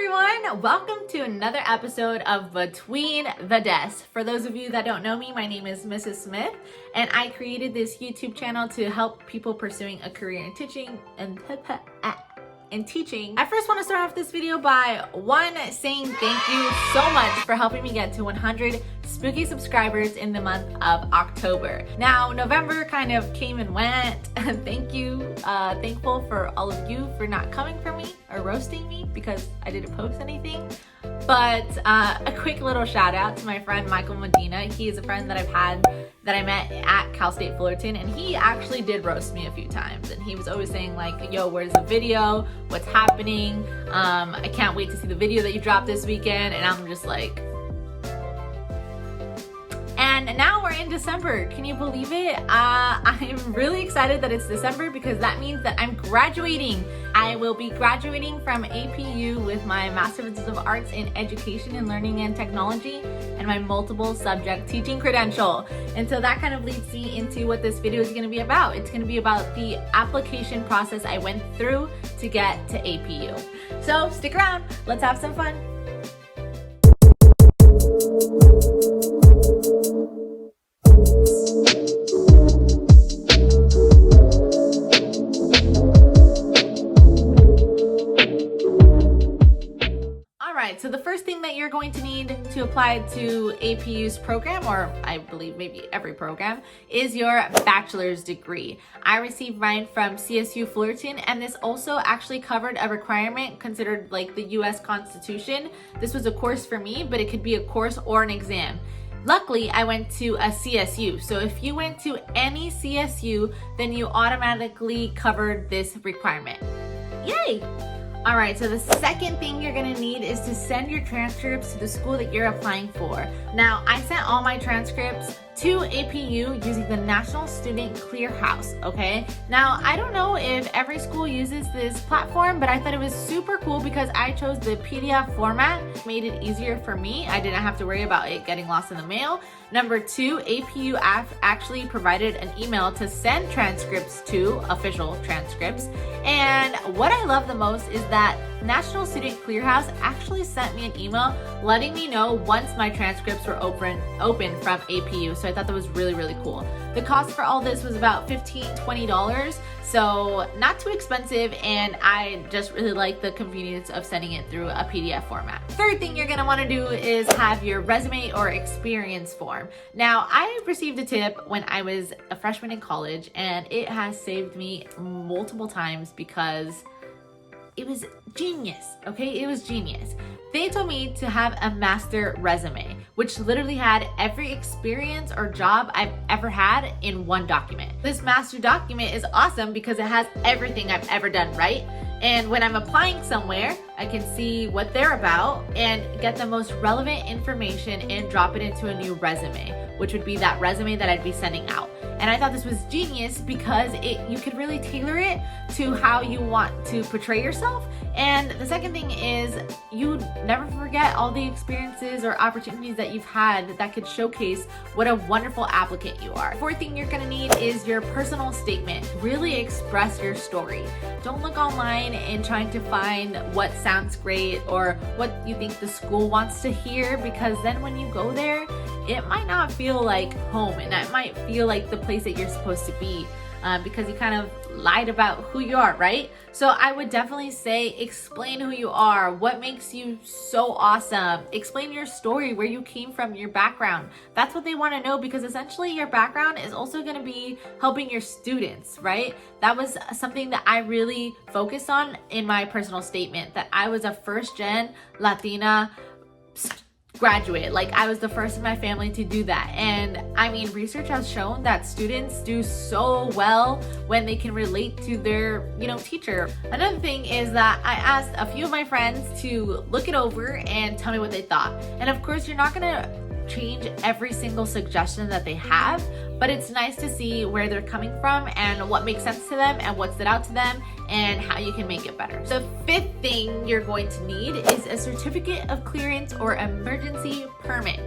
everyone, welcome to another episode of Between the Desks. For those of you that don't know me, my name is Mrs. Smith, and I created this YouTube channel to help people pursuing a career in teaching and teaching. I first want to start off this video by saying thank you so much for helping me get to 100 spooky subscribers in the month of October. Now, November kind of came and went. Thank you. Thankful for all of you for not coming for me or roasting me because I didn't post anything. But a quick little shout out to my friend Michael Medina. He is a friend that I met at Cal State Fullerton, and he actually did roast me a few times. And he was always saying like, yo, where's the video? What's happening? I can't wait to see the video that you dropped this weekend. And I'm just like, and now we're in December. Can you believe it? I'm really excited that it's December because that means that I'm graduating. I will be graduating from APU with my Master's of Arts in Education and Learning and Technology and my multiple subject teaching credential. And so that kind of leads me into what this video is going to be about. It's going to be about the application process I went through to get to APU. So stick around. Let's have some fun. So the first thing that you're going to need to apply to APU's program, or I believe maybe every program, is your bachelor's degree. I received mine from CSU Fullerton, and this also actually covered a requirement considered like the US Constitution. This was a course for me, but it could be a course or an exam. Luckily, I went to a CSU. So if you went to any CSU, then you automatically covered this requirement. Yay! All right, so the second thing you're gonna need is to send your transcripts to the school that you're applying for. Now, I sent all my transcripts to APU using the National Student Clearinghouse, okay? Now, I don't know if every school uses this platform, but I thought it was super cool because I chose the PDF format. It made it easier for me. I didn't have to worry about it getting lost in the mail. Number two, APU actually provided an email to send transcripts to, official transcripts. And what I love the most is that National Student Clearinghouse actually sent me an email letting me know once my transcripts were open from APU. So I thought that was really, really cool. The cost for all this was about $15–20, so not too expensive, and I just really like the convenience of sending it through a PDF format. Third thing you're gonna wanna do is have your resume or experience form. Now, I received a tip when I was a freshman in college, and it has saved me multiple times because it was genius, okay? It was genius. They told me to have a master resume, which literally had every experience or job I've ever had in one document. This master document is awesome because it has everything I've ever done, right? And when I'm applying somewhere, I can see what they're about and get the most relevant information and drop it into a new resume, which would be that resume that I'd be sending out. And I thought this was genius because you could really tailor it to how you want to portray yourself. And the second thing is you never forget all the experiences or opportunities that you've had that could showcase what a wonderful applicant you are. Fourth thing you're gonna need is your personal statement. Really express your story. Don't look online and trying to find what sounds great or what you think the school wants to hear, because then when you go there, it might not feel like home, and it might feel like the place that you're supposed to be because you kind of lied about who you are, right? So I would definitely say explain who you are, what makes you so awesome. Explain your story, where you came from, your background. That's what they want to know, because essentially your background is also going to be helping your students, right? That was something that I really focused on in my personal statement, that I was a first-gen Latina graduate. Like, I was the first in my family to do that. And I mean, research has shown that students do so well when they can relate to their, teacher. Another thing is that I asked a few of my friends to look it over and tell me what they thought. And of course, you're not gonna change every single suggestion that they have, but it's nice to see where they're coming from and what makes sense to them and what stood out to them and how you can make it better. The fifth thing you're going to need is a certificate of clearance or emergency permit.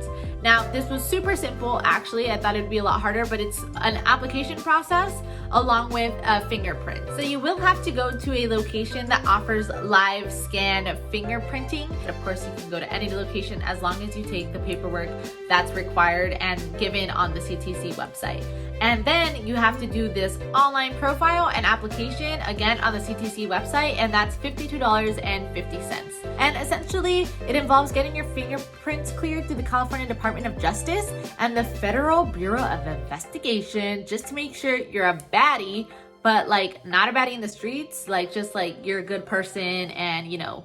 Now, this was super simple, actually. I thought it'd be a lot harder, but it's an application process along with a fingerprint. So you will have to go to a location that offers live scan fingerprinting. Of course, you can go to any location as long as you take the paperwork that's required and given on the CTC website. And then you have to do this online profile and application again on the CTC website, and that's $52.50. And essentially, it involves getting your fingerprints cleared through the California Department of Justice and the Federal Bureau of Investigation, just to make sure you're a baddie, but like not a baddie in the streets, like just like you're a good person, and you know,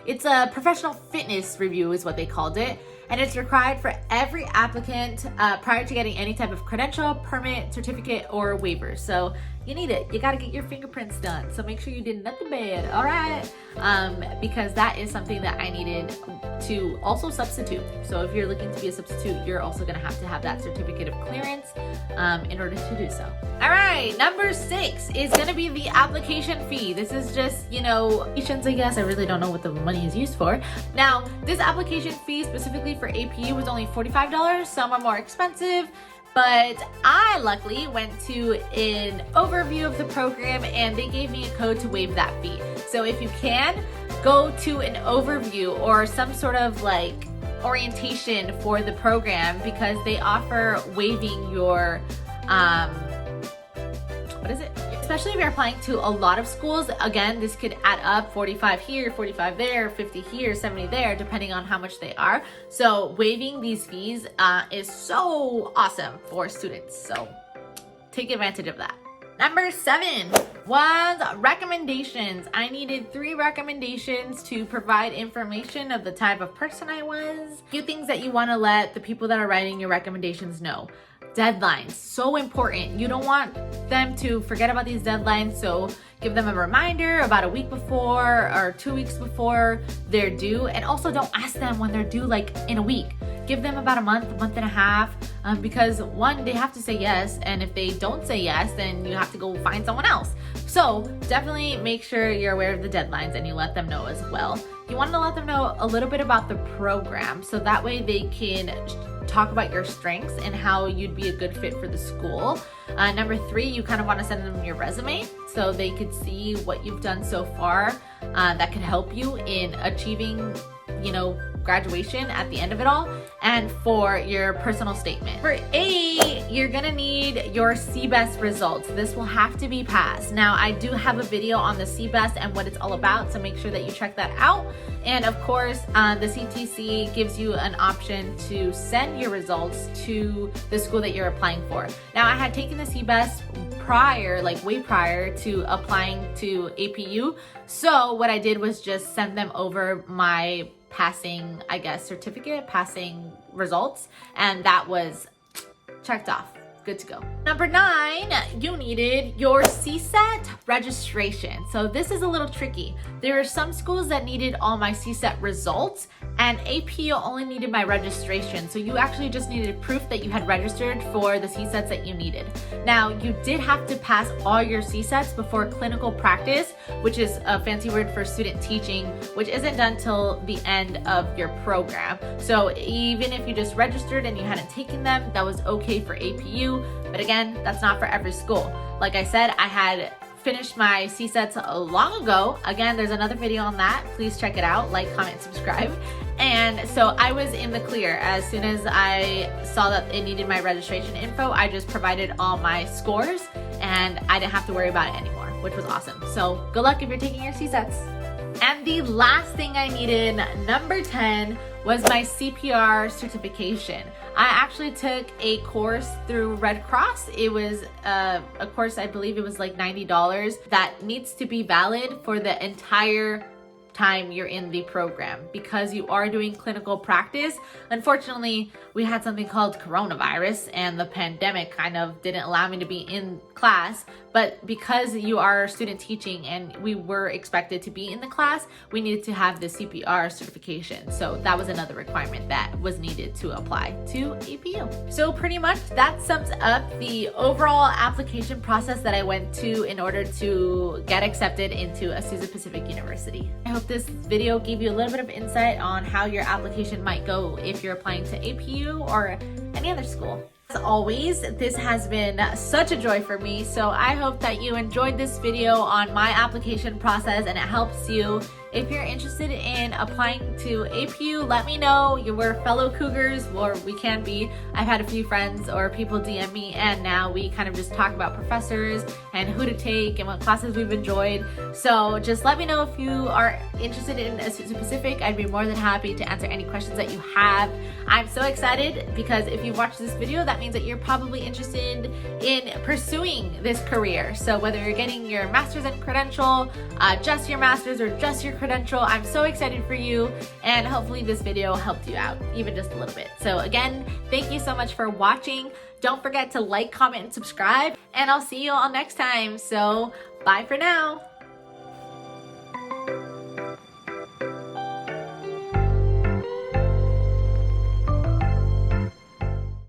it's a professional fitness review is what they called it. And it's required for every applicant prior to getting any type of credential, permit, certificate, or waiver. So you need it. You got to get your fingerprints done. So make sure you did nothing bad, all right? Because that is something that I needed to also substitute. So if you're looking to be a substitute, you're also going to have that certificate of clearance in order to do so. All right, number 6 is going to be the application fee. This is just, I guess. I really don't know what the money is used for. Now, this application fee specifically for APU was only $45. Some are more expensive, but I luckily went to an overview of the program and they gave me a code to waive that fee. So if you can, go to an overview or some sort of like orientation for the program, because they offer waiving your, especially if you're applying to a lot of schools. Again, this could add up, 45 here, 45 there, 50 here, 70 there, depending on how much they are. So waiving these fees is so awesome for students. So take advantage of that. Number 7 was recommendations. I needed 3 recommendations to provide information of the type of person I was. A few things that you want to let the people that are writing your recommendations know. Deadlines, so important. You don't want them to forget about these deadlines, so give them a reminder about a week before or 2 weeks before they're due. And also don't ask them when they're due like in a week. Give them about a month and a half, because one, they have to say yes, and if they don't say yes, then you have to go find someone else. So definitely make sure you're aware of the deadlines and you let them know as well. You want to let them know a little bit about the program, so that way they can talk about your strengths and how you'd be a good fit for the school. Number 3, you kind of want to send them your resume so they could see what you've done so far that could help you in achieving, graduation at the end of it all. And for your personal statement. For 8, you're gonna need your CBEST results. This will have to be passed. Now, I do have a video on the CBEST and what it's all about, so make sure that you check that out. And of course, the CTC gives you an option to send your results to the school that you're applying for. Now, I had taken the CBEST way prior to applying to APU. So what I did was just send them over my passing results, and that was checked off. Good to go. Number 9, you needed your CSET registration. So this is a little tricky. There are some schools that needed all my CSET results, and APU only needed my registration. So you actually just needed proof that you had registered for the CSETs that you needed. Now, you did have to pass all your CSETs before clinical practice, which is a fancy word for student teaching, which isn't done till the end of your program. So even if you just registered and you hadn't taken them, that was okay for APU. But again, that's not for every school. Like I said, I had finished my CSETs long ago. Again, there's another video on that. Please check it out. Like, comment, subscribe. And so I was in the clear. As soon as I saw that it needed my registration info, I just provided all my scores and I didn't have to worry about it anymore, which was awesome. So good luck if you're taking your CSETs. And the last thing I needed, number 10, was my CPR certification. I actually took a course through Red Cross. It was a course, I believe it was like $90, that needs to be valid for the entire time you're in the program, because you are doing clinical practice. Unfortunately, we had something called coronavirus and the pandemic kind of didn't allow me to be in class, but because you are student teaching and we were expected to be in the class, we needed to have the CPR certification. So that was another requirement that was needed to apply to APU. So pretty much that sums up the overall application process that I went to in order to get accepted into Azusa Pacific University. I hope this video gave you a little bit of insight on how your application might go if you're applying to APU or any other school. As always, this has been such a joy for me, so I hope that you enjoyed this video on my application process and it helps you. If you're interested in applying to APU, let me know. We're fellow Cougars, or we can be. I've had a few friends or people DM me, and now we kind of just talk about professors and who to take and what classes we've enjoyed. So just let me know if you are interested in Azusa Pacific. I'd be more than happy to answer any questions that you have. I'm so excited because if you've watched this video, that means that you're probably interested in pursuing this career. So whether you're getting your master's in Credential, just your master's or just your Credential, I'm so excited for you, and hopefully this video helped you out even just a little bit. So again, thank you so much for watching. Don't forget to like, comment, and subscribe, and I'll see you all next time. So bye for now.